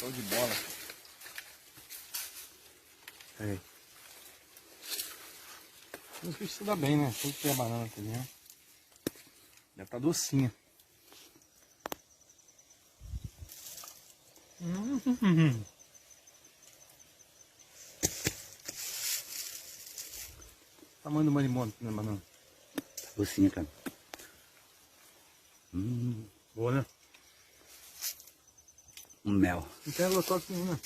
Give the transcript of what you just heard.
Show de bola. Aí. Os bichos se dá bem, né? Tem que ter a banana também, né? Já tá docinha. Tamanho do marimbondo aqui na banana. Tá docinha, cara. Boa, né? Um mel. Não tem água toque nenhuma.